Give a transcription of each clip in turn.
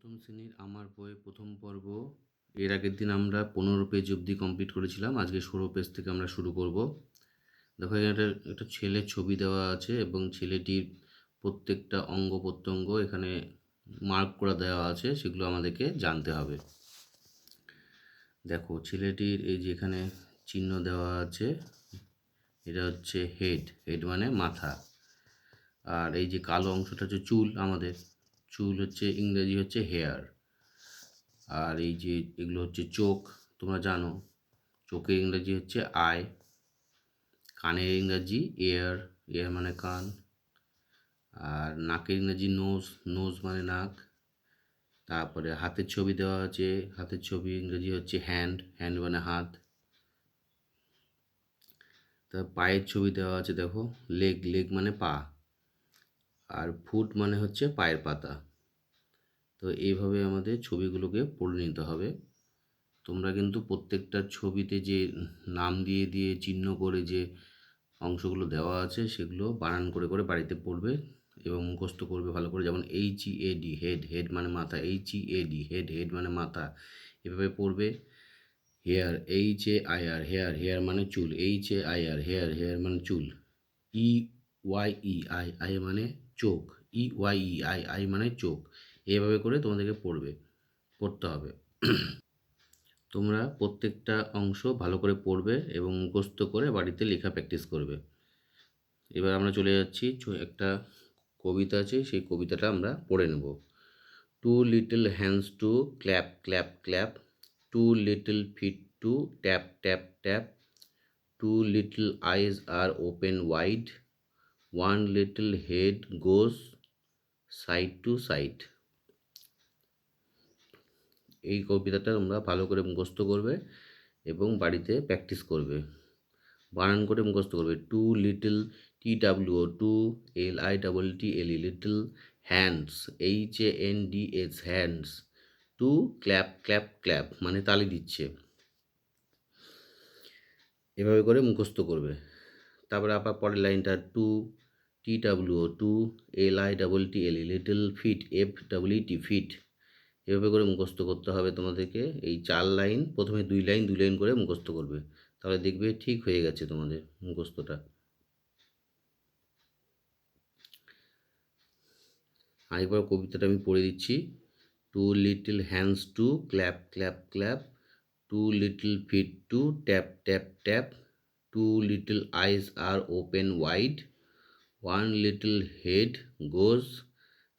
প্রথম শ্রেণীর আমার বই প্রথম পর্ব। এর আগের দিন আমরা 15 পেজ অবধি কমপ্লিট করেছিলাম। আজকে 16 পেজ থেকে আমরা শুরু করব। দেখো এখানে একটা ছেলের ছবি দেওয়া আছে এবং ছেলেটির প্রত্যেকটা অঙ্গ প্রত্যঙ্গ এখানে মার্ক করা দেওয়া আছে, সেগুলো আমাদেরকে জানতে হবে। দেখো ছেলেটির এই যে এখানে চিহ্ন দেওয়া আছে, এটা হচ্ছে হেড। হেড মানে মাথা। আর এই যে কালো অংশটা হচ্ছে চুল। আমাদের চুল হচ্ছে ইংরেজি হচ্ছে হেয়ার। আর এই যে এগুলো হচ্ছে চোখ, তোমরা জানো চোখের ইংরাজি হচ্ছে আই। কানের ইংরাজি এয়ার, এয়ার মানে কান। আর নাকের ইংরাজি নোজ, নোজ মানে নাক। তারপরে হাতের ছবি দেওয়া আছে, হাতের ছবি ইংরেজি হচ্ছে হ্যান্ড, হ্যান্ড মানে হাত। তার পায়ের ছবি দেওয়া আছে, দেখো লেগ, লেগ মানে পা। আর ফুট মানে হচ্ছে পায়ের পাতা। তো এইভাবে আমাদের ছবিগুলোকে পড়ে নিতে হবে। তোমরা কিন্তু প্রত্যেকটা ছবিতে যে নাম দিয়ে দিয়ে চিহ্ন করে যে অংশগুলো দেওয়া আছে সেগুলো বানান করে করে বাড়িতে পড়বে এবং মুখস্থ করবে ভালো করে। যেমন HEAD হেড, হেড মানে মাথা। HEAD হেড, হেড মানে মাথা। এভাবে পড়বে। হেয়ার, HAIR হেয়ার, হেয়ার মানে চুল। HAIR হেয়ার, হেয়ার মানে চুল। EYEI আই মানে চোখ। EYEI আই মানে চোখ। এভাবে করে তোমাদেরকে পড়তে হবে। তোমরা প্রত্যেকটা অংশ ভালো করে পড়বে এবং মুখস্থ করে বাড়িতে লেখা প্র্যাকটিস করবে। এবার আমরা চলে যাচ্ছি, একটা কবিতা আছে, সেই কবিতাটা আমরা পড়ে নেব। Two little hands to clap clap clap, two little feet to tap tap tap, two little eyes are open wide, one little head goes side to side. এই কবিতাটা তোমরা ভালো করে মুখস্থ করবে এবং বাড়িতে প্র্যাকটিস করবে, বানান করে মুখস্থ করবে। Two little TWO, two LITTLE little hands, HANDS hands, to clap clap clap মানে তালি দিচ্ছে। এভাবে করে মুখস্থ করবে। তারপরে আবার পরের লাইনটা two TWO, two LITTLE little feet, FEET feet. এভাবে করে মুখস্থ করতে হবে তোমাদেরকে। এই 4 লাইন, প্রথমে 2 লাইন 2 লাইন করে মুখস্থ করবে, তাহলে দেখবে ঠিক হয়ে গেছে তোমাদের মুখস্থটা। আরেকবার কবিতাটা আমি পড়ে দিচ্ছি। Two little hands to clap clap clap, two little feet to tap tap tap, two little eyes are open wide, one little head goes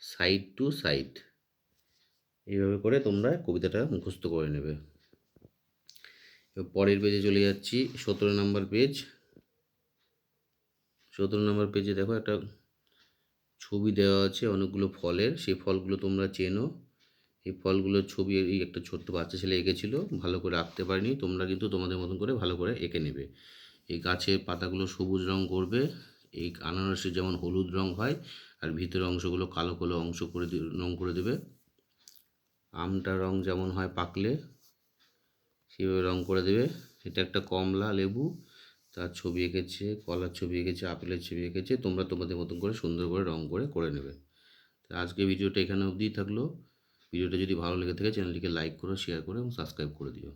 side to side. এইভাবে করে তোমরা কবিতাটা মুখস্থ করে নেবে। পরের পেজে চলে যাচ্ছি, 17 নম্বর পেজ। 17 নম্বর পেজে দেখো একটা ছবি দেওয়া আছে অনেকগুলো ফলের। সেই ফলগুলো তোমরা চেনো। এই ফলগুলোর ছবি এই একটা ছোট্ট বাচ্চা ছেলে এঁকেছিল, ভালো করে আঁকতে পারিনি। তোমরা কিন্তু তোমাদের মতন করে ভালো করে এঁকে নেবে। এই গাছের পাতাগুলো সবুজ রং করবে। এই আনারসের যেমন হলুদ রং হয়, আর ভিতরের অংশগুলো কালো কালো অংশ করে রং করে দেবে। আমটা রং যেমন হয় পাকলে, সেভাবে রং করে দেবে। এটা একটা কমলা লেবু, তার ছবি এঁকেছে, কলার ছবি এঁকেছে, আপেলের ছবি এঁকেছে। তোমরা তোমাদের মতন করে সুন্দর করে রং করে নেবে। তো আজকে ভিডিওটা এখানে অবধিই থাকলো। ভিডিওটা যদি ভালো লেগে থাকে চ্যানেলটিকে লাইক করো, শেয়ার করো এবং সাবস্ক্রাইব করে দিও।